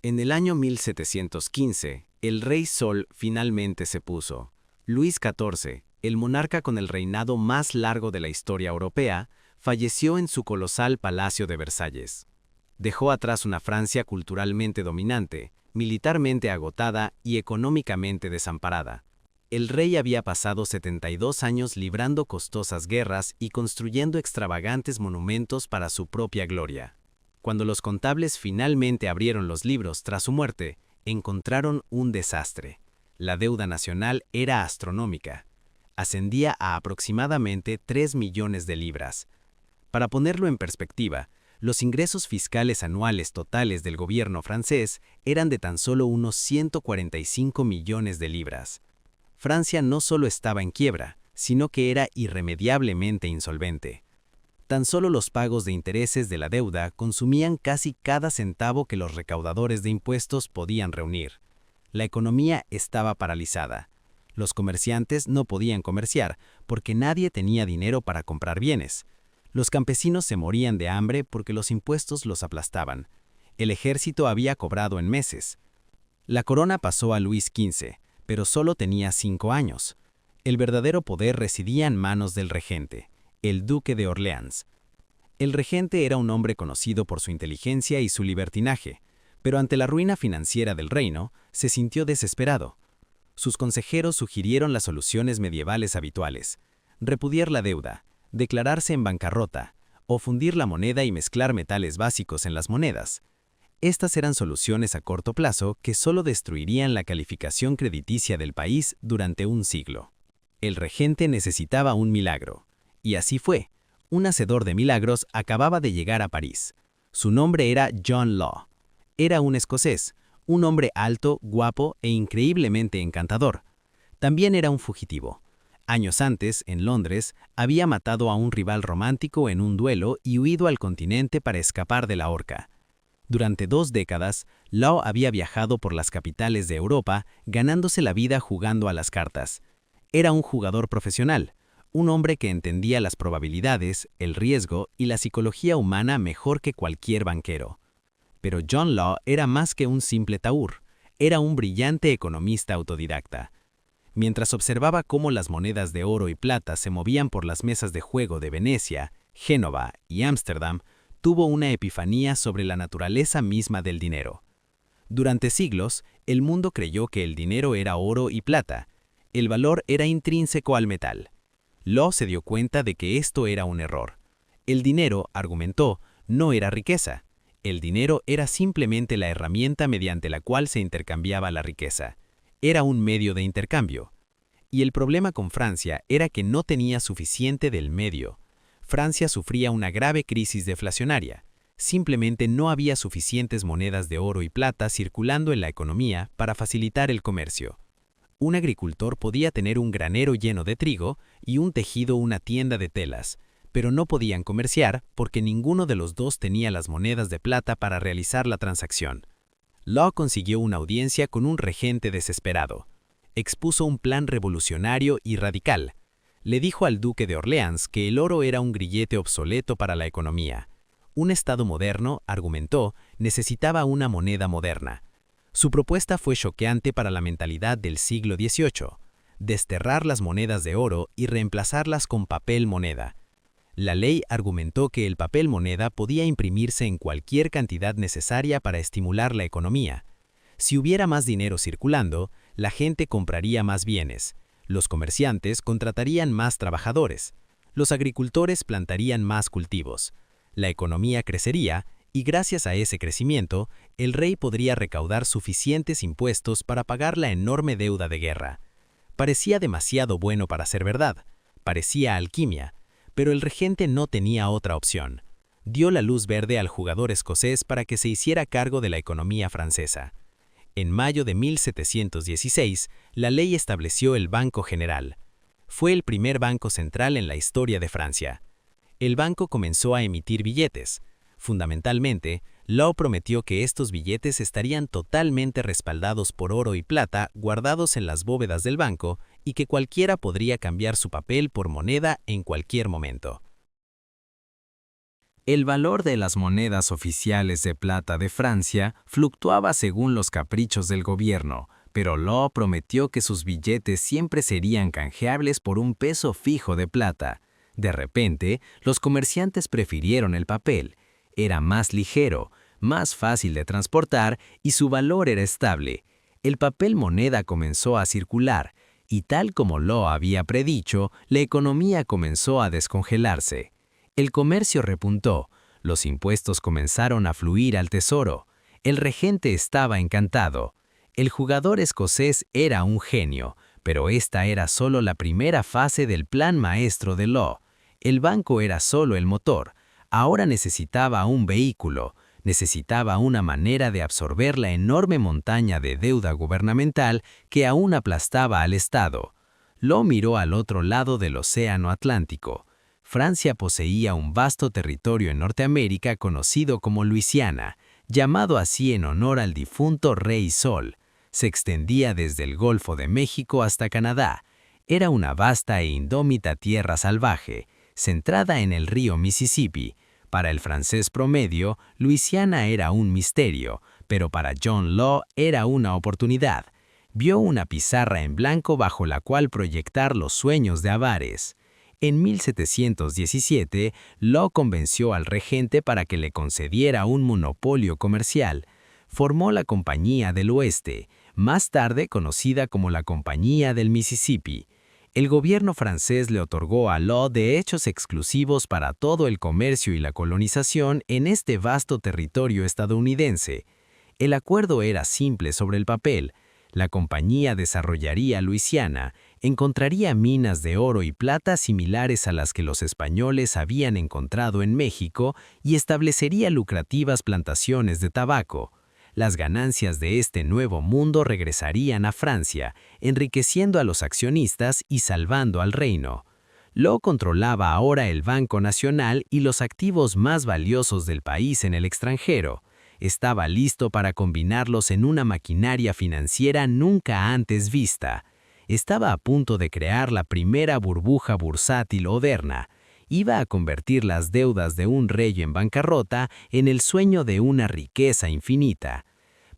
En el año 1715, el rey Sol finalmente se puso. Luis XIV, el monarca con el reinado más largo de la historia europea, falleció en su colosal Palacio de Versalles. Dejó atrás una Francia culturalmente dominante, militarmente agotada y económicamente desamparada. El rey había pasado 72 años librando costosas guerras y construyendo extravagantes monumentos para su propia gloria. Cuando los contables finalmente abrieron los libros tras su muerte, encontraron un desastre. La deuda nacional era astronómica. Ascendía a aproximadamente 3 millones de libras. Para ponerlo en perspectiva, los ingresos fiscales anuales totales del gobierno francés eran de tan solo unos 145 millones de libras. Francia no solo estaba en quiebra, sino que era irremediablemente insolvente. Tan solo los pagos de intereses de la deuda consumían casi cada centavo que los recaudadores de impuestos podían reunir. La economía estaba paralizada. Los comerciantes no podían comerciar porque nadie tenía dinero para comprar bienes. Los campesinos se morían de hambre porque los impuestos los aplastaban. El ejército había cobrado en meses. La corona pasó a Luis XV, pero solo tenía 5 años. El verdadero poder residía en manos del regente, el duque de Orleans. El regente era un hombre conocido por su inteligencia y su libertinaje, pero ante la ruina financiera del reino, se sintió desesperado. Sus consejeros sugirieron las soluciones medievales habituales: repudiar la deuda, declararse en bancarrota, o fundir la moneda y mezclar metales básicos en las monedas. Estas eran soluciones a corto plazo que solo destruirían la calificación crediticia del país durante un siglo. El regente necesitaba un milagro. Y así fue. Un hacedor de milagros acababa de llegar a París. Su nombre era John Law. Era un escocés, un hombre alto, guapo e increíblemente encantador. También era un fugitivo. Años antes, en Londres, había matado a un rival romántico en un duelo y huido al continente para escapar de la horca. Durante 2 décadas, Law había viajado por las capitales de Europa, ganándose la vida jugando a las cartas. Era un jugador profesional, un hombre que entendía las probabilidades, el riesgo y la psicología humana mejor que cualquier banquero. Pero John Law era más que un simple taur, era un brillante economista autodidacta. Mientras observaba cómo las monedas de oro y plata se movían por las mesas de juego de Venecia, Génova y Ámsterdam, tuvo una epifanía sobre la naturaleza misma del dinero. Durante siglos, el mundo creyó que el dinero era oro y plata. El valor era intrínseco al metal. Law se dio cuenta de que esto era un error. El dinero, argumentó, no era riqueza. El dinero era simplemente la herramienta mediante la cual se intercambiaba la riqueza. Era un medio de intercambio. Y el problema con Francia era que no tenía suficiente del medio. Francia sufría una grave crisis deflacionaria. Simplemente no había suficientes monedas de oro y plata circulando en la economía para facilitar el comercio. Un agricultor podía tener un granero lleno de trigo y un tejido una tienda de telas, pero no podían comerciar porque ninguno de los dos tenía las monedas de plata para realizar la transacción. Law consiguió una audiencia con un regente desesperado. Expuso un plan revolucionario y radical. Le dijo al duque de Orleans que el oro era un grillete obsoleto para la economía. Un Estado moderno, argumentó, necesitaba una moneda moderna. Su propuesta fue choqueante para la mentalidad del siglo XVIII: desterrar las monedas de oro y reemplazarlas con papel moneda. La ley argumentó que el papel moneda podía imprimirse en cualquier cantidad necesaria para estimular la economía. Si hubiera más dinero circulando, la gente compraría más bienes, los comerciantes contratarían más trabajadores, los agricultores plantarían más cultivos, la economía crecería y gracias a ese crecimiento, el rey podría recaudar suficientes impuestos para pagar la enorme deuda de guerra. Parecía demasiado bueno para ser verdad, parecía alquimia, pero el regente no tenía otra opción. Dio la luz verde al jugador escocés para que se hiciera cargo de la economía francesa. En mayo de 1716, la ley estableció el Banco General. Fue el primer banco central en la historia de Francia. El banco comenzó a emitir billetes. Fundamentalmente, Law prometió que estos billetes estarían totalmente respaldados por oro y plata guardados en las bóvedas del banco y que cualquiera podría cambiar su papel por moneda en cualquier momento. El valor de las monedas oficiales de plata de Francia fluctuaba según los caprichos del gobierno, pero Law prometió que sus billetes siempre serían canjeables por un peso fijo de plata. De repente, los comerciantes prefirieron el papel. Era más ligero, más fácil de transportar y su valor era estable. El papel moneda comenzó a circular, y tal como Law había predicho, la economía comenzó a descongelarse. El comercio repuntó, los impuestos comenzaron a fluir al tesoro. El regente estaba encantado. El jugador escocés era un genio, pero esta era solo la primera fase del plan maestro de Law. El banco era solo el motor. Ahora necesitaba un vehículo, necesitaba una manera de absorber la enorme montaña de deuda gubernamental que aún aplastaba al Estado. Law miró al otro lado del Océano Atlántico. Francia poseía un vasto territorio en Norteamérica conocido como Luisiana, llamado así en honor al difunto Rey Sol. Se extendía desde el Golfo de México hasta Canadá. Era una vasta e indómita tierra salvaje, centrada en el río Mississippi. Para el francés promedio, Luisiana era un misterio, pero para John Law era una oportunidad. Vio una pizarra en blanco bajo la cual proyectar los sueños de Avares. En 1717, Law convenció al regente para que le concediera un monopolio comercial. Formó la Compañía del Oeste, más tarde conocida como la Compañía del Mississippi. El gobierno francés le otorgó a Law derechos exclusivos para todo el comercio y la colonización en este vasto territorio estadounidense. El acuerdo era simple sobre el papel. La compañía desarrollaría Luisiana, encontraría minas de oro y plata similares a las que los españoles habían encontrado en México y establecería lucrativas plantaciones de tabaco. Las ganancias de este nuevo mundo regresarían a Francia, enriqueciendo a los accionistas y salvando al reino. Law controlaba ahora el Banco Nacional y los activos más valiosos del país en el extranjero. Estaba listo para combinarlos en una maquinaria financiera nunca antes vista. Estaba a punto de crear la primera burbuja bursátil moderna. Iba a convertir las deudas de un rey en bancarrota en el sueño de una riqueza infinita.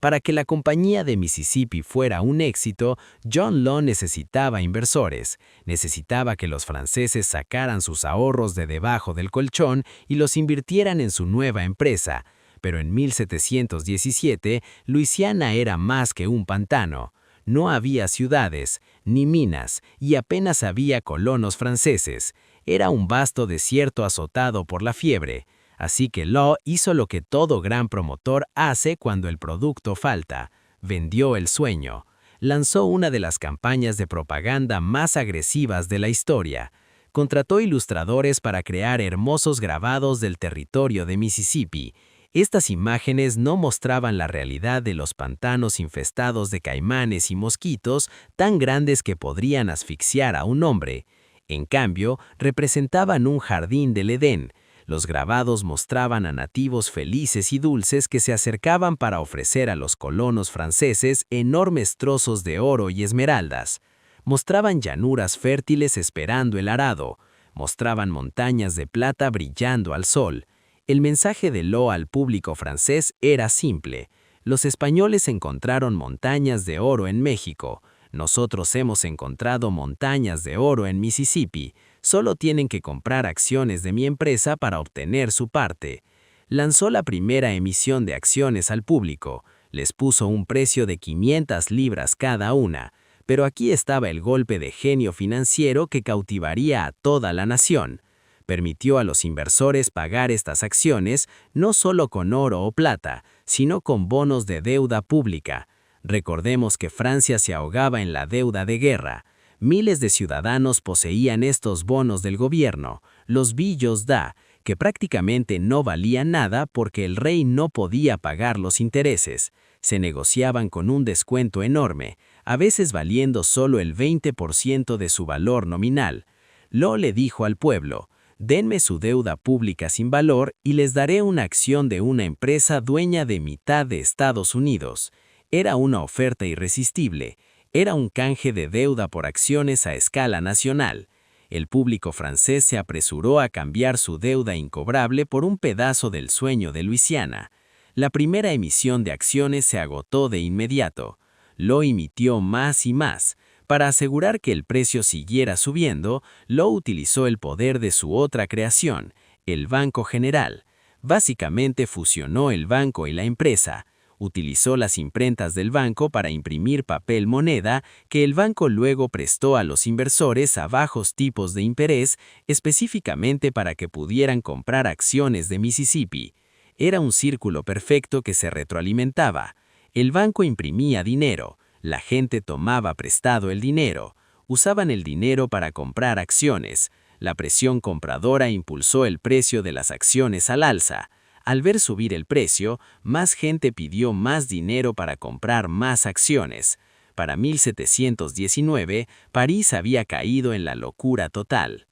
Para que la compañía de Mississippi fuera un éxito, John Law necesitaba inversores. Necesitaba que los franceses sacaran sus ahorros de debajo del colchón y los invirtieran en su nueva empresa. Pero en 1717, Luisiana era más que un pantano. No había ciudades, ni minas, y apenas había colonos franceses. Era un vasto desierto azotado por la fiebre. Así que Law hizo lo que todo gran promotor hace cuando el producto falta. Vendió el sueño. Lanzó una de las campañas de propaganda más agresivas de la historia. Contrató ilustradores para crear hermosos grabados del territorio de Mississippi. Estas imágenes no mostraban la realidad de los pantanos infestados de caimanes y mosquitos tan grandes que podrían asfixiar a un hombre. En cambio, representaban un jardín del Edén. Los grabados mostraban a nativos felices y dulces que se acercaban para ofrecer a los colonos franceses enormes trozos de oro y esmeraldas. Mostraban llanuras fértiles esperando el arado. Mostraban montañas de plata brillando al sol. El mensaje de Law al público francés era simple. Los españoles encontraron montañas de oro en México. Nosotros hemos encontrado montañas de oro en Mississippi. Solo tienen que comprar acciones de mi empresa para obtener su parte. Lanzó la primera emisión de acciones al público. Les puso un precio de 500 libras cada una. Pero aquí estaba el golpe de genio financiero que cautivaría a toda la nación. Permitió a los inversores pagar estas acciones no solo con oro o plata, sino con bonos de deuda pública. Recordemos que Francia se ahogaba en la deuda de guerra. Miles de ciudadanos poseían estos bonos del gobierno, los billets d'or, que prácticamente no valían nada porque el rey no podía pagar los intereses. Se negociaban con un descuento enorme, a veces valiendo solo el 20% de su valor nominal. Law le dijo al pueblo: denme su deuda pública sin valor y les daré una acción de una empresa dueña de mitad de Estados Unidos. Era una oferta irresistible. Era un canje de deuda por acciones a escala nacional. El público francés se apresuró a cambiar su deuda incobrable por un pedazo del sueño de Luisiana. La primera emisión de acciones se agotó de inmediato. Law emitió más y más. Para asegurar que el precio siguiera subiendo, Law utilizó el poder de su otra creación, el Banco General. Básicamente fusionó el banco y la empresa. Utilizó las imprentas del banco para imprimir papel moneda que el banco luego prestó a los inversores a bajos tipos de interés, específicamente para que pudieran comprar acciones de Mississippi. Era un círculo perfecto que se retroalimentaba. El banco imprimía dinero, la gente tomaba prestado el dinero, usaban el dinero para comprar acciones. La presión compradora impulsó el precio de las acciones al alza. Al ver subir el precio, más gente pidió más dinero para comprar más acciones. Para 1719, París había caído en la locura total.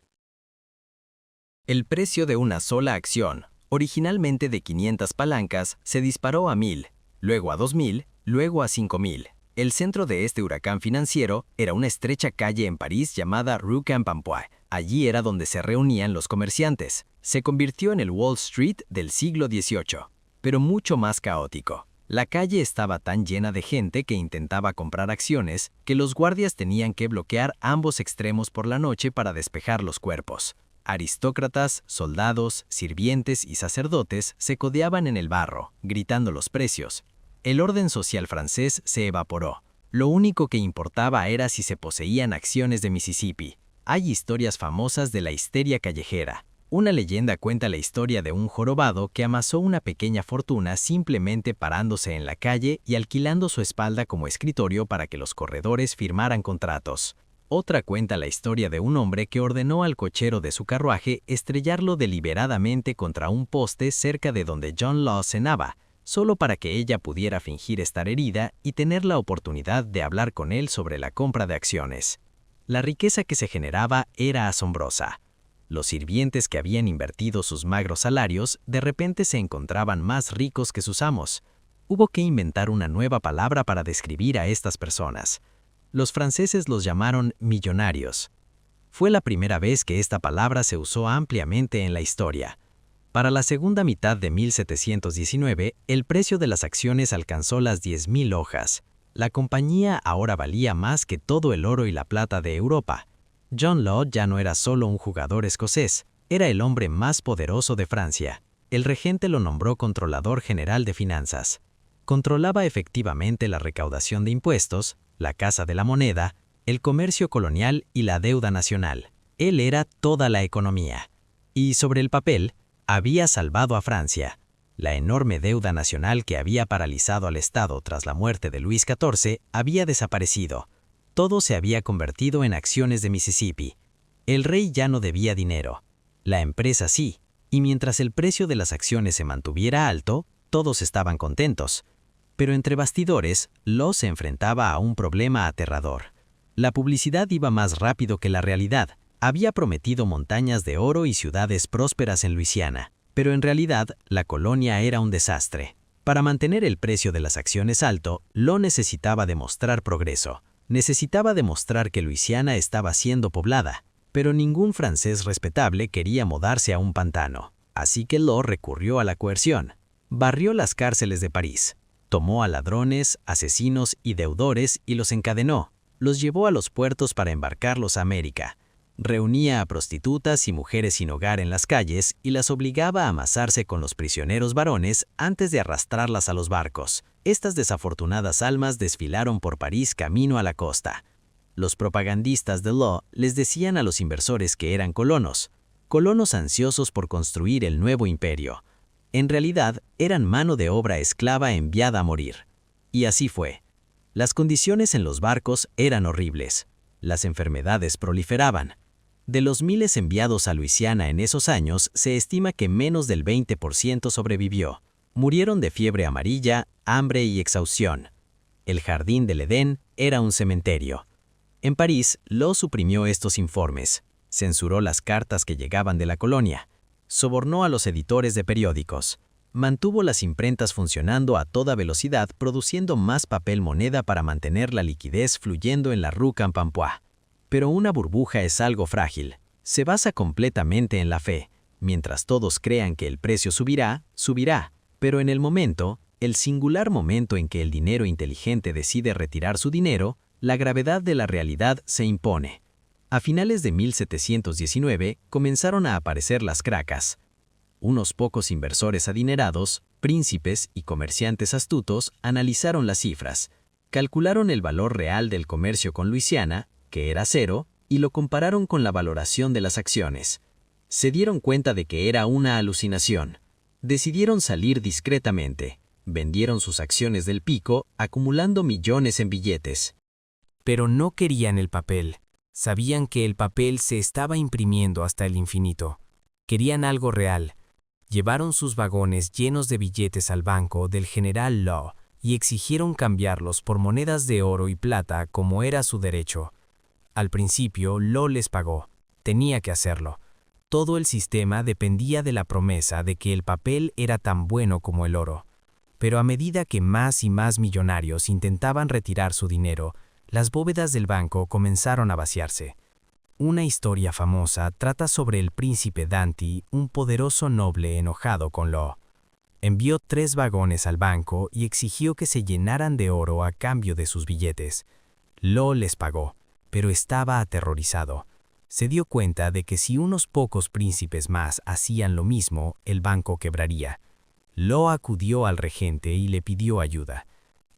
El precio de una sola acción, originalmente de 500 palancas, se disparó a 1000, luego a 2000, luego a 5000. El centro de este huracán financiero era una estrecha calle en París llamada Rue Quincampoix. Allí era donde se reunían los comerciantes. Se convirtió en el Wall Street del siglo XVIII, pero mucho más caótico. La calle estaba tan llena de gente que intentaba comprar acciones que los guardias tenían que bloquear ambos extremos por la noche para despejar los cuerpos. Aristócratas, soldados, sirvientes y sacerdotes se codeaban en el barro, gritando los precios. El orden social francés se evaporó. Lo único que importaba era si se poseían acciones de Mississippi. Hay historias famosas de la histeria callejera. Una leyenda cuenta la historia de un jorobado que amasó una pequeña fortuna simplemente parándose en la calle y alquilando su espalda como escritorio para que los corredores firmaran contratos. Otra cuenta la historia de un hombre que ordenó al cochero de su carruaje estrellarlo deliberadamente contra un poste cerca de donde John Law cenaba, solo para que ella pudiera fingir estar herida y tener la oportunidad de hablar con él sobre la compra de acciones. La riqueza que se generaba era asombrosa. Los sirvientes que habían invertido sus magros salarios de repente se encontraban más ricos que sus amos. Hubo que inventar una nueva palabra para describir a estas personas. Los franceses los llamaron millonarios. Fue la primera vez que esta palabra se usó ampliamente en la historia. Para la segunda mitad de 1719, el precio de las acciones alcanzó las 10.000 hojas. La compañía ahora valía más que todo el oro y la plata de Europa. John Law ya no era solo un jugador escocés, era el hombre más poderoso de Francia. El regente lo nombró controlador general de finanzas. Controlaba efectivamente la recaudación de impuestos, la Casa de la Moneda, el comercio colonial y la deuda nacional. Él era toda la economía. Y sobre el papel, había salvado a Francia. La enorme deuda nacional que había paralizado al Estado tras la muerte de Luis XIV había desaparecido. Todo se había convertido en acciones de Mississippi. El rey ya no debía dinero. La empresa sí, y mientras el precio de las acciones se mantuviera alto, todos estaban contentos. Pero entre bastidores, Law se enfrentaba a un problema aterrador. La publicidad iba más rápido que la realidad. Había prometido montañas de oro y ciudades prósperas en Luisiana, pero en realidad la colonia era un desastre. Para mantener el precio de las acciones alto, Law necesitaba demostrar progreso. Necesitaba demostrar que Luisiana estaba siendo poblada, pero ningún francés respetable quería mudarse a un pantano. Así que Law recurrió a la coerción. Barrió las cárceles de París. Tomó a ladrones, asesinos y deudores y los encadenó. Los llevó a los puertos para embarcarlos a América. Reunía a prostitutas y mujeres sin hogar en las calles y las obligaba a amasarse con los prisioneros varones antes de arrastrarlas a los barcos. Estas desafortunadas almas desfilaron por París camino a la costa. Los propagandistas de Law les decían a los inversores que eran colonos ansiosos por construir el nuevo imperio. En realidad, eran mano de obra esclava enviada a morir. Y así fue. Las condiciones en los barcos eran horribles. Las enfermedades proliferaban. De los miles enviados a Luisiana en esos años, se estima que menos del 20% sobrevivió. Murieron de fiebre amarilla, hambre y exhaustión. El jardín del Edén era un cementerio. En París, Law suprimió estos informes, censuró las cartas que llegaban de la colonia, sobornó a los editores de periódicos, mantuvo las imprentas funcionando a toda velocidad produciendo más papel moneda para mantener la liquidez fluyendo en la Rue Quincampoix. Pero una burbuja es algo frágil. Se basa completamente en la fe. Mientras todos crean que el precio subirá, subirá. Pero en el singular momento en que el dinero inteligente decide retirar su dinero, la gravedad de la realidad se impone. A finales de 1719 comenzaron a aparecer las cracas. Unos pocos inversores adinerados, príncipes y comerciantes astutos analizaron las cifras, calcularon el valor real del comercio con Luisiana, que era cero, y lo compararon con la valoración de las acciones. Se dieron cuenta de que era una alucinación. Decidieron salir discretamente. Vendieron sus acciones del pico, acumulando millones en billetes. Pero no querían el papel. Sabían que el papel se estaba imprimiendo hasta el infinito. Querían algo real. Llevaron sus vagones llenos de billetes al banco del general Law y exigieron cambiarlos por monedas de oro y plata como era su derecho. Al principio, Law les pagó. Tenía que hacerlo. Todo el sistema dependía de la promesa de que el papel era tan bueno como el oro. Pero a medida que más y más millonarios intentaban retirar su dinero, las bóvedas del banco comenzaron a vaciarse. Una historia famosa trata sobre el príncipe Danty, un poderoso noble enojado con Law. Envió 3 vagones al banco y exigió que se llenaran de oro a cambio de sus billetes. Law les pagó, pero estaba aterrorizado. Se dio cuenta de que si unos pocos príncipes más hacían lo mismo, el banco quebraría. Law acudió al regente y le pidió ayuda.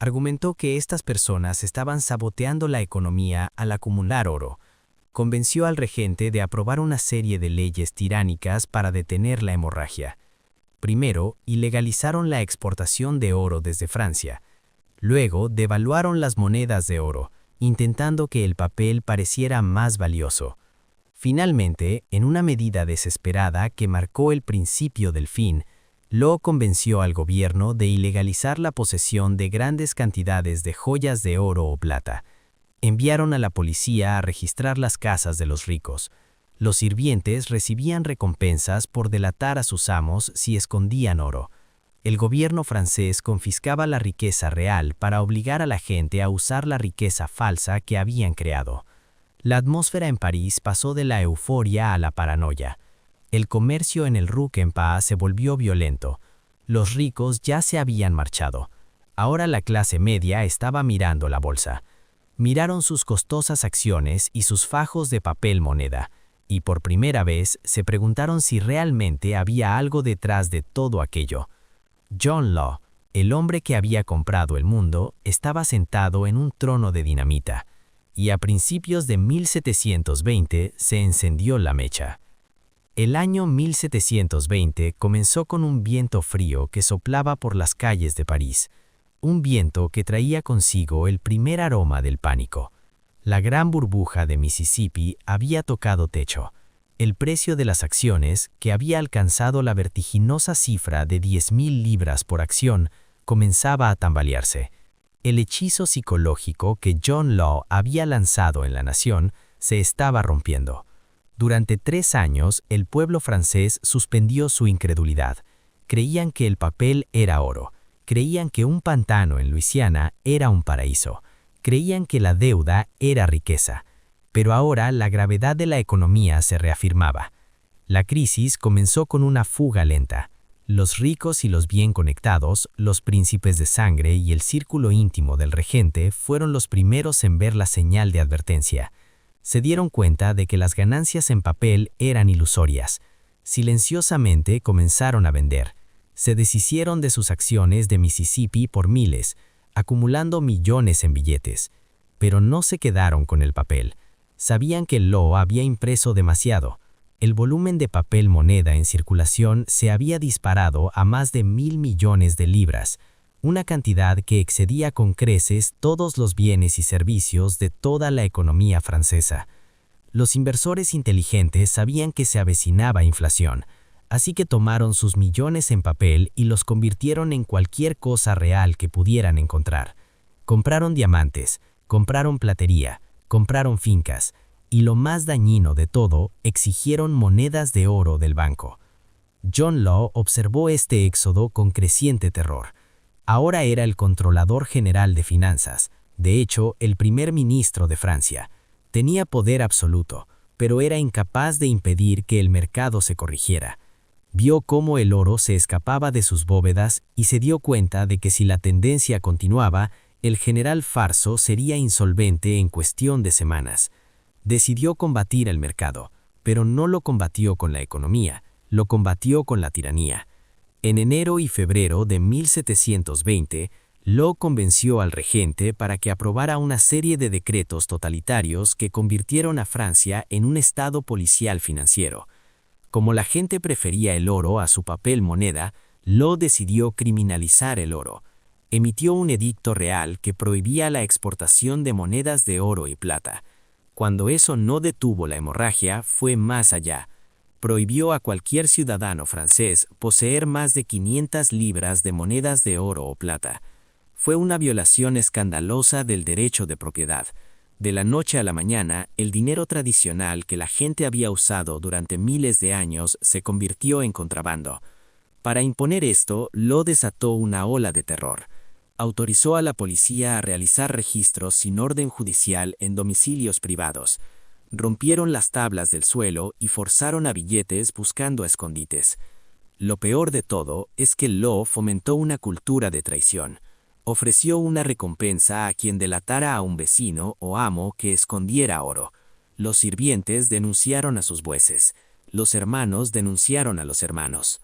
Argumentó que estas personas estaban saboteando la economía al acumular oro. Convenció al regente de aprobar una serie de leyes tiránicas para detener la hemorragia. Primero, ilegalizaron la exportación de oro desde Francia. Luego, devaluaron las monedas de oro, intentando que el papel pareciera más valioso. Finalmente, en una medida desesperada que marcó el principio del fin, Law convenció al gobierno de ilegalizar la posesión de grandes cantidades de joyas de oro o plata. Enviaron a la policía a registrar las casas de los ricos. Los sirvientes recibían recompensas por delatar a sus amos si escondían oro. El gobierno francés confiscaba la riqueza real para obligar a la gente a usar la riqueza falsa que habían creado. La atmósfera en París pasó de la euforia a la paranoia. El comercio en el Rue Quempa se volvió violento. Los ricos ya se habían marchado. Ahora la clase media estaba mirando la bolsa. Miraron sus costosas acciones y sus fajos de papel moneda, y por primera vez se preguntaron si realmente había algo detrás de todo aquello. John Law, el hombre que había comprado el mundo, estaba sentado en un trono de dinamita, y a principios de 1720 se encendió la mecha. El año 1720 comenzó con un viento frío que soplaba por las calles de París. Un viento que traía consigo el primer aroma del pánico. La gran burbuja de Mississippi había tocado techo. El precio de las acciones, que había alcanzado la vertiginosa cifra de 10.000 libras por acción, comenzaba a tambalearse. El hechizo psicológico que John Law había lanzado en la nación se estaba rompiendo. Durante 3 años, el pueblo francés suspendió su incredulidad. Creían que el papel era oro. Creían que un pantano en Luisiana era un paraíso. Creían que la deuda era riqueza. Pero ahora la gravedad de la economía se reafirmaba. La crisis comenzó con una fuga lenta. Los ricos y los bien conectados, los príncipes de sangre y el círculo íntimo del regente fueron los primeros en ver la señal de advertencia. Se dieron cuenta de que las ganancias en papel eran ilusorias. Silenciosamente comenzaron a vender. Se deshicieron de sus acciones de Mississippi por miles, acumulando millones en billetes. Pero no se quedaron con el papel. Sabían que Law había impreso demasiado. El volumen de papel moneda en circulación se había disparado a más de 1.000 millones de libras, una cantidad que excedía con creces todos los bienes y servicios de toda la economía francesa. Los inversores inteligentes sabían que se avecinaba inflación, así que tomaron sus millones en papel y los convirtieron en cualquier cosa real que pudieran encontrar. Compraron diamantes, compraron platería, compraron fincas, y lo más dañino de todo, exigieron monedas de oro del banco. John Law observó este éxodo con creciente terror. Ahora era el controlador general de finanzas, de hecho, el primer ministro de Francia. Tenía poder absoluto. pero era incapaz de impedir que el mercado se corrigiera. Vio cómo el oro se escapaba de sus bóvedas y se dio cuenta de que si la tendencia continuaba, el general Farso sería insolvente en cuestión de semanas. Decidió combatir el mercado, pero no lo combatió con la economía, lo combatió con la tiranía. En enero y febrero de 1720, Law convenció al regente para que aprobara una serie de decretos totalitarios que convirtieron a Francia en un estado policial financiero. Como la gente prefería el oro a su papel moneda, Law decidió criminalizar el oro. Emitió un edicto real que prohibía la exportación de monedas de oro y plata. Cuando eso no detuvo la hemorragia, fue más allá. Prohibió a cualquier ciudadano francés poseer más de 500 libras de monedas de oro o plata. Fue una violación escandalosa del derecho de propiedad. De la noche a la mañana, el dinero tradicional que la gente había usado durante miles de años se convirtió en contrabando. Para imponer esto, Law desató una ola de terror. Autorizó a la policía a realizar registros sin orden judicial en domicilios privados. Rompieron las tablas del suelo y forzaron a billetes buscando escondites. Lo peor de todo es que Law fomentó una cultura de traición. Ofreció una recompensa a quien delatara a un vecino o amo que escondiera oro. Los sirvientes denunciaron a sus bueces. Los hermanos denunciaron a los hermanos.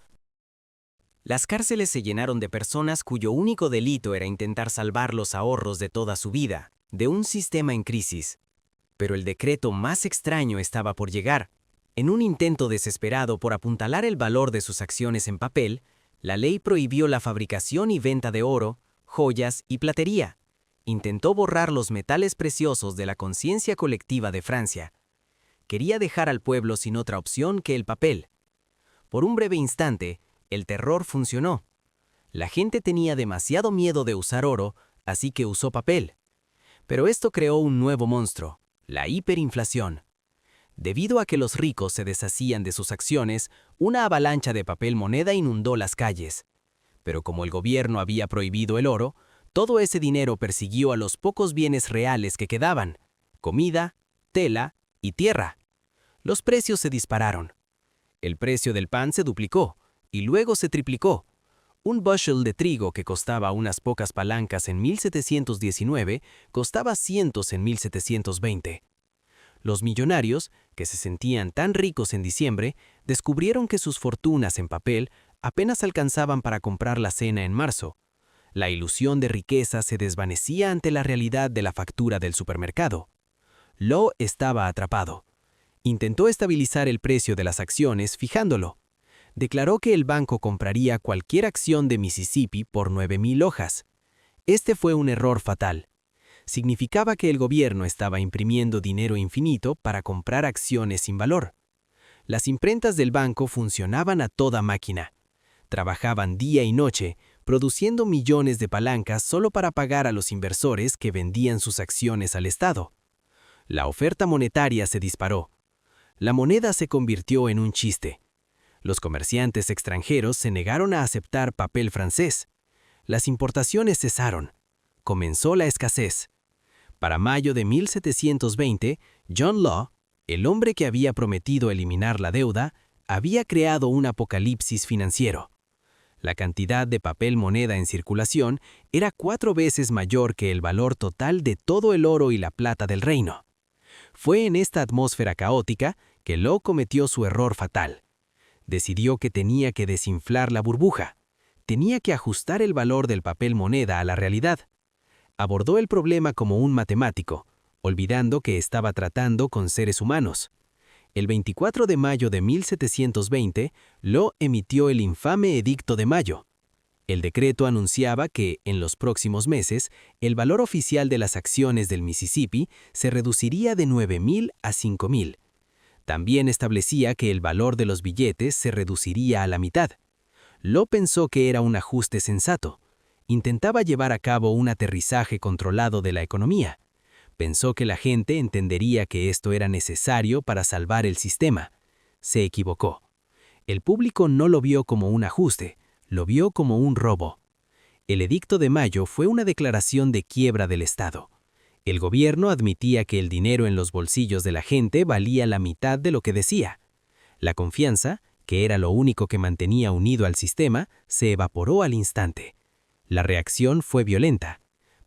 Las cárceles se llenaron de personas cuyo único delito era intentar salvar los ahorros de toda su vida, de un sistema en crisis. Pero el decreto más extraño estaba por llegar. En un intento desesperado por apuntalar el valor de sus acciones en papel, la ley prohibió la fabricación y venta de oro, joyas y platería. Intentó borrar los metales preciosos de la conciencia colectiva de Francia. Quería dejar al pueblo sin otra opción que el papel. Por un breve instante, el terror funcionó. La gente tenía demasiado miedo de usar oro, así que usó papel. Pero esto creó un nuevo monstruo, la hiperinflación. Debido a que los ricos se deshacían de sus acciones, una avalancha de papel moneda inundó las calles. Pero como el gobierno había prohibido el oro, todo ese dinero persiguió a los pocos bienes reales que quedaban: comida, tela y tierra. Los precios se dispararon. El precio del pan se duplicó y luego se triplicó. Un bushel de trigo que costaba unas pocas palancas en 1719 costaba cientos en 1720. Los millonarios, que se sentían tan ricos en diciembre, descubrieron que sus fortunas en papel apenas alcanzaban para comprar la cena en marzo. La ilusión de riqueza se desvanecía ante la realidad de la factura del supermercado. Law estaba atrapado. Intentó estabilizar el precio de las acciones fijándolo. Declaró que el banco compraría cualquier acción de Mississippi por 9,000 hojas. Este fue un error fatal. Significaba que el gobierno estaba imprimiendo dinero infinito para comprar acciones sin valor. Las imprentas del banco funcionaban a toda máquina. Trabajaban día y noche, produciendo millones de palancas solo para pagar a los inversores que vendían sus acciones al Estado. La oferta monetaria se disparó. La moneda se convirtió en un chiste. Los comerciantes extranjeros se negaron a aceptar papel francés. Las importaciones cesaron. Comenzó la escasez. Para mayo de 1720, John Law, el hombre que había prometido eliminar la deuda, había creado un apocalipsis financiero. La cantidad de papel moneda en circulación era 4 veces mayor que el valor total de todo el oro y la plata del reino. Fue en esta atmósfera caótica que Law cometió su error fatal. Decidió que tenía que desinflar la burbuja. Tenía que ajustar el valor del papel moneda a la realidad. Abordó el problema como un matemático, olvidando que estaba tratando con seres humanos. El 24 de mayo de 1720, Law emitió el infame Edicto de Mayo. El decreto anunciaba que, en los próximos meses, el valor oficial de las acciones del Mississippi se reduciría de 9,000 a 5,000. También establecía que el valor de los billetes se reduciría a la mitad. Law pensó que era un ajuste sensato. Intentaba llevar a cabo un aterrizaje controlado de la economía. Pensó que la gente entendería que esto era necesario para salvar el sistema. Se equivocó. El público no lo vio como un ajuste, lo vio como un robo. El Edicto de Mayo fue una declaración de quiebra del Estado. El gobierno admitía que el dinero en los bolsillos de la gente valía la mitad de lo que decía. La confianza, que era lo único que mantenía unido al sistema, se evaporó al instante. La reacción fue violenta.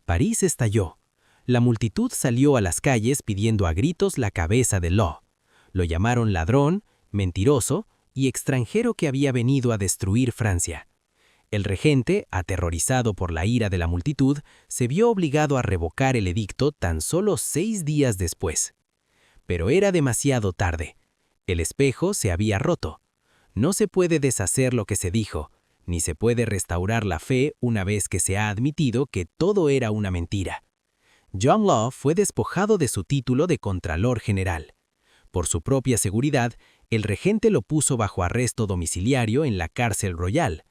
París estalló. La multitud salió a las calles pidiendo a gritos la cabeza de Law. Lo llamaron ladrón, mentiroso y extranjero que había venido a destruir Francia. El regente, aterrorizado por la ira de la multitud, se vio obligado a revocar el edicto tan solo 6 días después. Pero era demasiado tarde. El espejo se había roto. No se puede deshacer lo que se dijo, ni se puede restaurar la fe una vez que se ha admitido que todo era una mentira. John Law fue despojado de su título de Contralor General. Por su propia seguridad, el regente lo puso bajo arresto domiciliario en la cárcel royal.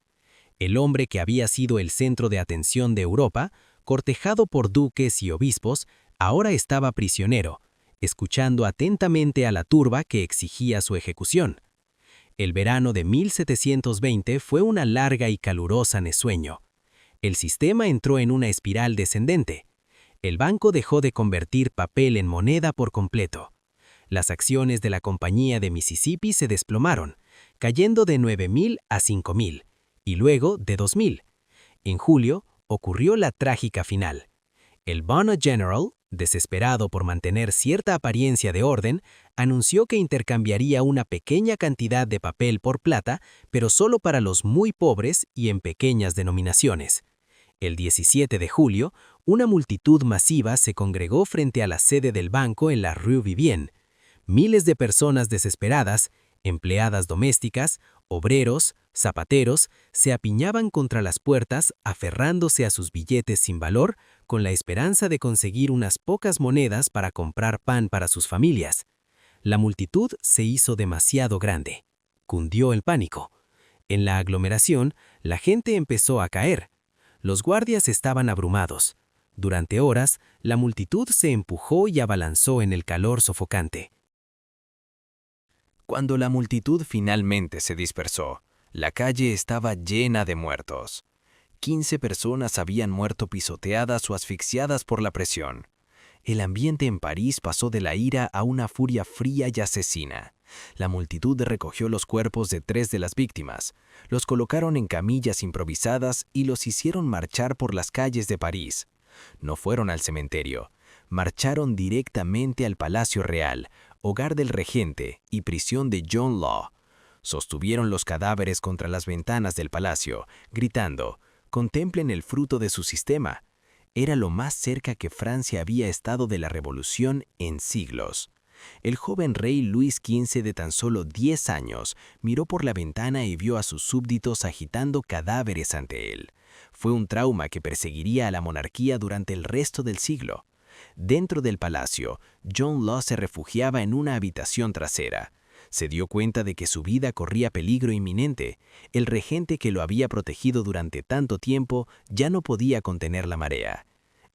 El hombre que había sido el centro de atención de Europa, cortejado por duques y obispos, ahora estaba prisionero, escuchando atentamente a la turba que exigía su ejecución. El verano de 1720 fue una larga y calurosa nesueño. El sistema entró en una espiral descendente. El banco dejó de convertir papel en moneda por completo. Las acciones de la Compañía de Mississippi se desplomaron, cayendo de 9.000 a 5.000, y luego de 2.000. En julio ocurrió la trágica final. El Bond General, desesperado por mantener cierta apariencia de orden, anunció que intercambiaría una pequeña cantidad de papel por plata, pero solo para los muy pobres y en pequeñas denominaciones. El 17 de julio, una multitud masiva se congregó frente a la sede del banco en la Rue Vivienne. Miles de personas desesperadas, empleadas domésticas, obreros, zapateros, se apiñaban contra las puertas aferrándose a sus billetes sin valor con la esperanza de conseguir unas pocas monedas para comprar pan para sus familias. La multitud se hizo demasiado grande. Cundió el pánico. En la aglomeración, la gente empezó a caer. Los guardias estaban abrumados. Durante horas, la multitud se empujó y abalanzó en el calor sofocante. Cuando la multitud finalmente se dispersó, la calle estaba llena de muertos. 15 personas habían muerto pisoteadas o asfixiadas por la presión. El ambiente en París pasó de la ira a una furia fría y asesina. La multitud recogió los cuerpos de 3 de las víctimas, los colocaron en camillas improvisadas y los hicieron marchar por las calles de París. No fueron al cementerio, marcharon directamente al Palacio Real, hogar del regente y prisión de John Law. Sostuvieron los cadáveres contra las ventanas del palacio, gritando: «Contemplen el fruto de su sistema». Era lo más cerca que Francia había estado de la revolución en siglos. El joven rey Luis XV de tan solo 10 años miró por la ventana y vio a sus súbditos agitando cadáveres ante él. Fue un trauma que perseguiría a la monarquía durante el resto del siglo. Dentro del palacio, John Law se refugiaba en una habitación trasera. Se dio cuenta de que su vida corría peligro inminente. El regente que lo había protegido durante tanto tiempo ya no podía contener la marea.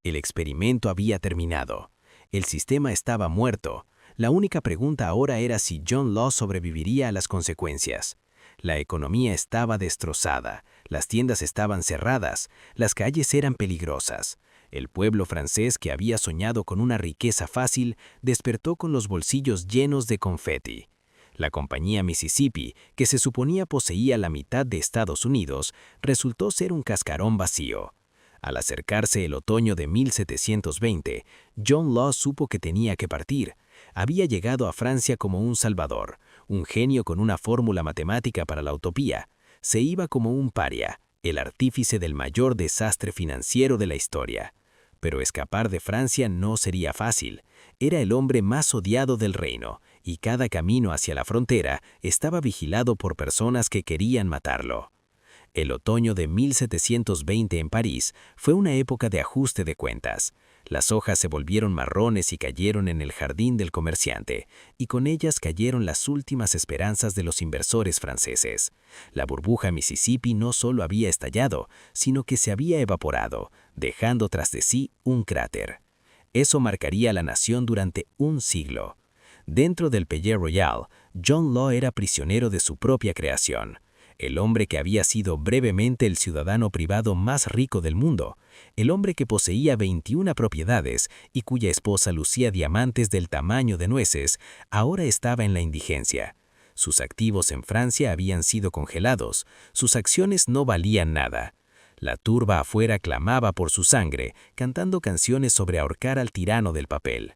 El experimento había terminado. El sistema estaba muerto. La única pregunta ahora era si John Law sobreviviría a las consecuencias. La economía estaba destrozada, las tiendas estaban cerradas, las calles eran peligrosas. El pueblo francés, que había soñado con una riqueza fácil, despertó con los bolsillos llenos de confeti. La compañía Mississippi, que se suponía poseía la mitad de Estados Unidos, resultó ser un cascarón vacío. Al acercarse el otoño de 1720, John Law supo que tenía que partir. Había llegado a Francia como un salvador, un genio con una fórmula matemática para la utopía. Se iba como un paria, el artífice del mayor desastre financiero de la historia. Pero escapar de Francia no sería fácil. Era el hombre más odiado del reino, y cada camino hacia la frontera estaba vigilado por personas que querían matarlo. El otoño de 1720 en París fue una época de ajuste de cuentas. Las hojas se volvieron marrones y cayeron en el jardín del comerciante, y con ellas cayeron las últimas esperanzas de los inversores franceses. La burbuja Mississippi no solo había estallado, sino que se había evaporado, dejando tras de sí un cráter. Eso marcaría a la nación durante un siglo. Dentro del Palais Royal, John Law era prisionero de su propia creación. el hombre que había sido brevemente el ciudadano privado más rico del mundo, el hombre que poseía 21 propiedades y cuya esposa lucía diamantes del tamaño de nueces, ahora estaba en la indigencia. Sus activos en Francia habían sido congelados, sus acciones no valían nada. La turba afuera clamaba por su sangre, cantando canciones sobre ahorcar al tirano del papel.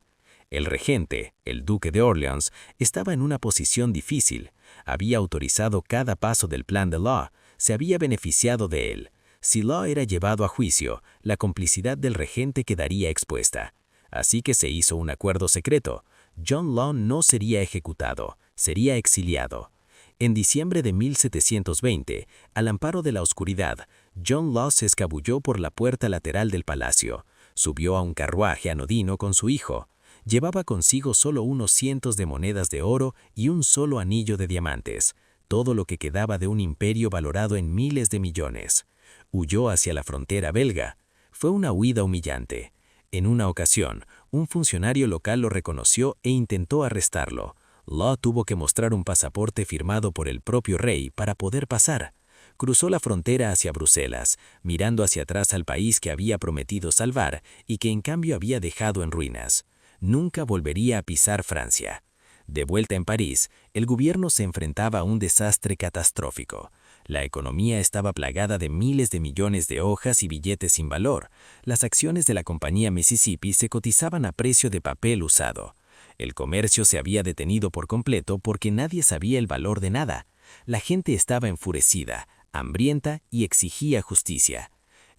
El regente, el duque de Orleans, estaba en una posición difícil. Había autorizado cada paso del plan de Law, se había beneficiado de él. Si Law era llevado a juicio, la complicidad del regente quedaría expuesta. Así que se hizo un acuerdo secreto. John Law no sería ejecutado, sería exiliado. En diciembre de 1720, al amparo de la oscuridad, John Law se escabulló por la puerta lateral del palacio. Subió a un carruaje anodino con su hijo. Llevaba consigo solo unos cientos de monedas de oro y un solo anillo de diamantes, todo lo que quedaba de un imperio valorado en miles de millones. Huyó hacia la frontera belga. Fue una huida humillante. En una ocasión, un funcionario local lo reconoció e intentó arrestarlo. Law tuvo que mostrar un pasaporte firmado por el propio rey para poder pasar. Cruzó la frontera hacia Bruselas, mirando hacia atrás al país que había prometido salvar y que en cambio había dejado en ruinas. Nunca volvería a pisar Francia. De vuelta en París, el gobierno se enfrentaba a un desastre catastrófico. La economía estaba plagada de miles de millones de hojas y billetes sin valor. Las acciones de la compañía Mississippi se cotizaban a precio de papel usado. El comercio se había detenido por completo porque nadie sabía el valor de nada. La gente estaba enfurecida, hambrienta y exigía justicia.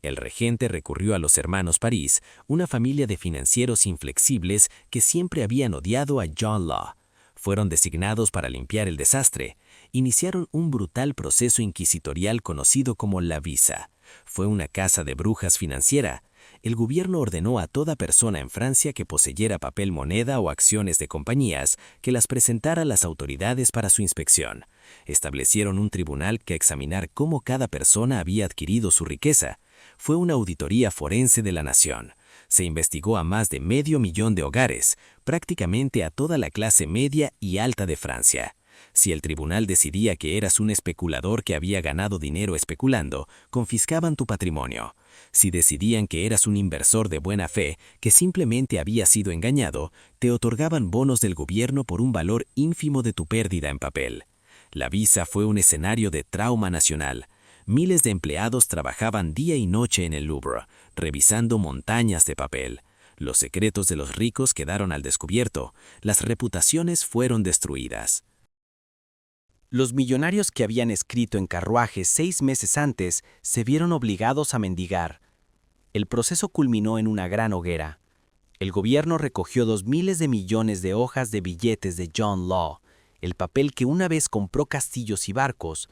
El regente recurrió a los hermanos París, una familia de financieros inflexibles que siempre habían odiado a John Law. Fueron designados para limpiar el desastre. Iniciaron un brutal proceso inquisitorial conocido como la Visa. Fue una casa de brujas financiera. El gobierno ordenó a toda persona en Francia que poseyera papel moneda o acciones de compañías que las presentara a las autoridades para su inspección. Establecieron un tribunal que examinar cómo cada persona había adquirido su riqueza. Fue una auditoría forense de la nación. Se investigó a más de 500.000 de hogares, prácticamente a toda la clase media y alta de Francia. Si el tribunal decidía que eras un especulador que había ganado dinero especulando, confiscaban tu patrimonio. Si decidían que eras un inversor de buena fe que simplemente había sido engañado, te otorgaban bonos del gobierno por un valor ínfimo de tu pérdida en papel. La Visa fue un escenario de trauma nacional. Miles de empleados trabajaban día y noche en el Louvre, revisando montañas de papel. Los secretos de los ricos quedaron al descubierto. Las reputaciones fueron destruidas. Los millonarios que habían escrito en carruajes 6 meses antes se vieron obligados a mendigar. El proceso culminó en una gran hoguera. El gobierno recogió 2 millones de hojas de billetes de John Law, el papel que una vez compró castillos y barcos.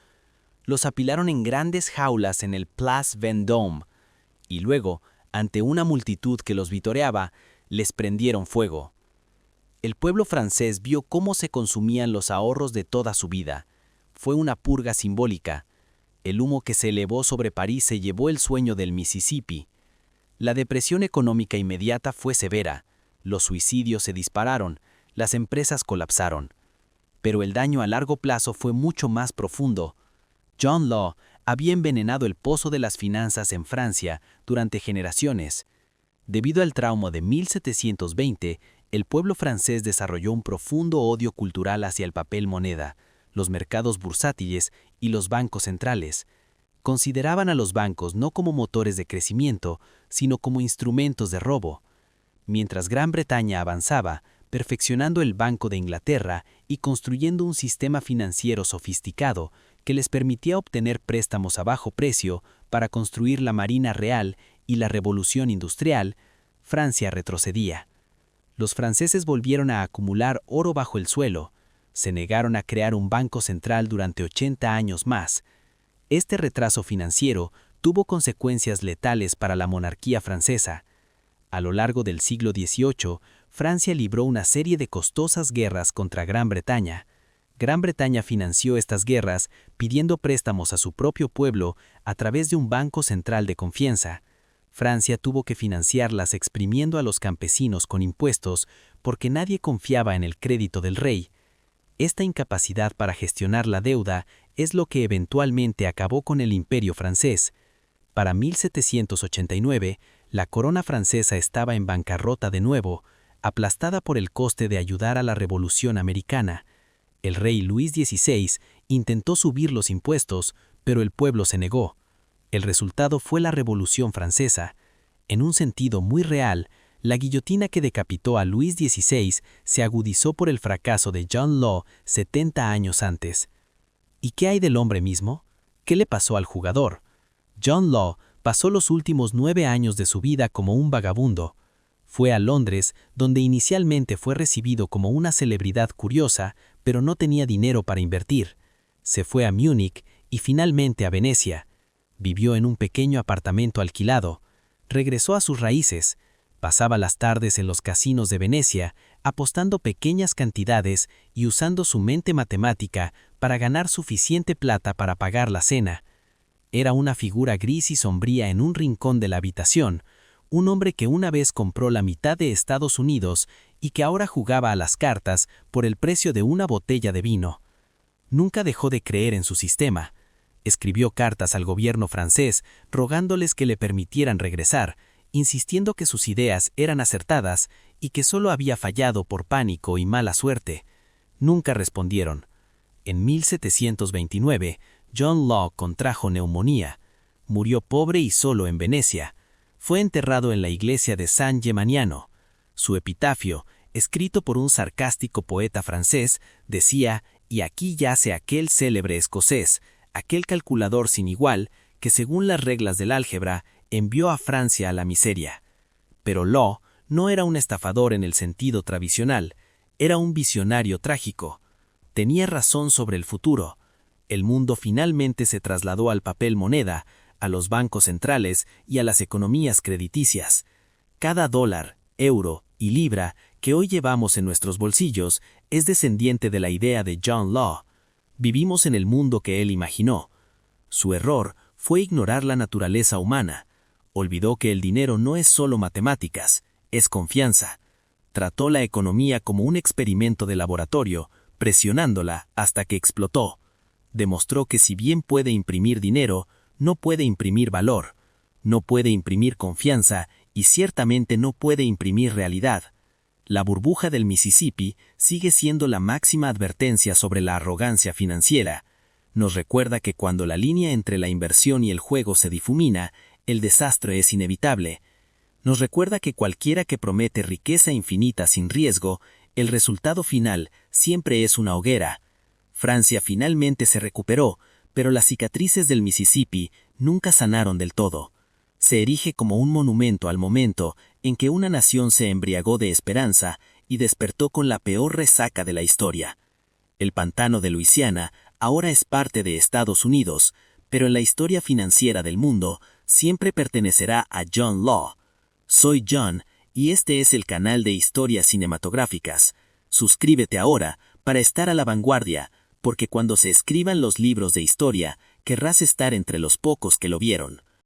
Los apilaron en grandes jaulas en el Place Vendôme y luego, ante una multitud que los vitoreaba, les prendieron fuego. El pueblo francés vio cómo se consumían los ahorros de toda su vida. Fue una purga simbólica. El humo que se elevó sobre París se llevó el sueño del Mississippi. La depresión económica inmediata fue severa. Los suicidios se dispararon, las empresas colapsaron. Pero el daño a largo plazo fue mucho más profundo. John Law había envenenado el pozo de las finanzas en Francia durante generaciones. Debido al trauma de 1720, el pueblo francés desarrolló un profundo odio cultural hacia el papel moneda, los mercados bursátiles y los bancos centrales. Consideraban a los bancos no como motores de crecimiento, sino como instrumentos de robo. Mientras Gran Bretaña avanzaba, perfeccionando el Banco de Inglaterra y construyendo un sistema financiero sofisticado que les permitía obtener préstamos a bajo precio para construir la Marina Real y la Revolución Industrial, Francia retrocedía. Los franceses volvieron a acumular oro bajo el suelo, se negaron a crear un banco central durante 80 años más. Este retraso financiero tuvo consecuencias letales para la monarquía francesa. A lo largo del siglo XVIII, Francia libró una serie de costosas guerras contra Gran Bretaña. Gran Bretaña financió estas guerras pidiendo préstamos a su propio pueblo a través de un banco central de confianza. Francia tuvo que financiarlas exprimiendo a los campesinos con impuestos porque nadie confiaba en el crédito del rey. Esta incapacidad para gestionar la deuda es lo que eventualmente acabó con el Imperio francés. Para 1789, la corona francesa estaba en bancarrota de nuevo, aplastada por el coste de ayudar a la Revolución Americana. El rey Luis XVI intentó subir los impuestos, pero el pueblo se negó. El resultado fue la Revolución Francesa. En un sentido muy real, la guillotina que decapitó a Luis XVI se agudizó por el fracaso de John Law 70 años antes. ¿Y qué hay del hombre mismo? ¿Qué le pasó al jugador? John Law pasó los últimos 9 años de su vida como un vagabundo. Fue a Londres, donde inicialmente fue recibido como una celebridad curiosa, pero no tenía dinero para invertir. Se fue a Múnich y finalmente a Venecia. Vivió en un pequeño apartamento alquilado. Regresó a sus raíces. Pasaba las tardes en los casinos de Venecia, apostando pequeñas cantidades y usando su mente matemática para ganar suficiente plata para pagar la cena. Era una figura gris y sombría en un rincón de la habitación, un hombre que una vez compró la mitad de Estados Unidos y que ahora jugaba a las cartas por el precio de una botella de vino. Nunca dejó de creer en su sistema. Escribió cartas al gobierno francés rogándoles que le permitieran regresar, insistiendo que sus ideas eran acertadas y que solo había fallado por pánico y mala suerte. Nunca respondieron. En 1729, John Law contrajo neumonía. Murió pobre y solo en Venecia. Fue enterrado en la iglesia de San Gemaniano. Su epitafio, escrito por un sarcástico poeta francés, decía: «Y aquí yace aquel célebre escocés, aquel calculador sin igual, que según las reglas del álgebra, envió a Francia a la miseria». Pero Law no era un estafador en el sentido tradicional, era un visionario trágico. Tenía razón sobre el futuro. El mundo finalmente se trasladó al papel moneda, a los bancos centrales y a las economías crediticias. Cada dólar, euro y libra que hoy llevamos en nuestros bolsillos es descendiente de la idea de John Law. Vivimos en el mundo que él imaginó. Su error fue ignorar la naturaleza humana. Olvidó que el dinero no es solo matemáticas, es confianza. Trató la economía como un experimento de laboratorio, presionándola hasta que explotó. Demostró que si bien puede imprimir dinero, no puede imprimir valor, no puede imprimir confianza y ciertamente no puede imprimir realidad. La burbuja del Mississippi sigue siendo la máxima advertencia sobre la arrogancia financiera. Nos recuerda que cuando la línea entre la inversión y el juego se difumina, el desastre es inevitable. Nos recuerda que cualquiera que promete riqueza infinita sin riesgo, el resultado final siempre es una hoguera. Francia finalmente se recuperó, pero las cicatrices del Mississippi nunca sanaron del todo. Se erige como un monumento al momento en que una nación se embriagó de esperanza y despertó con la peor resaca de la historia. El pantano de Luisiana ahora es parte de Estados Unidos, pero en la historia financiera del mundo siempre pertenecerá a John Law. Soy John y este es el canal de historias cinematográficas. Suscríbete ahora para estar a la vanguardia, porque cuando se escriban los libros de historia, querrás estar entre los pocos que lo vieron.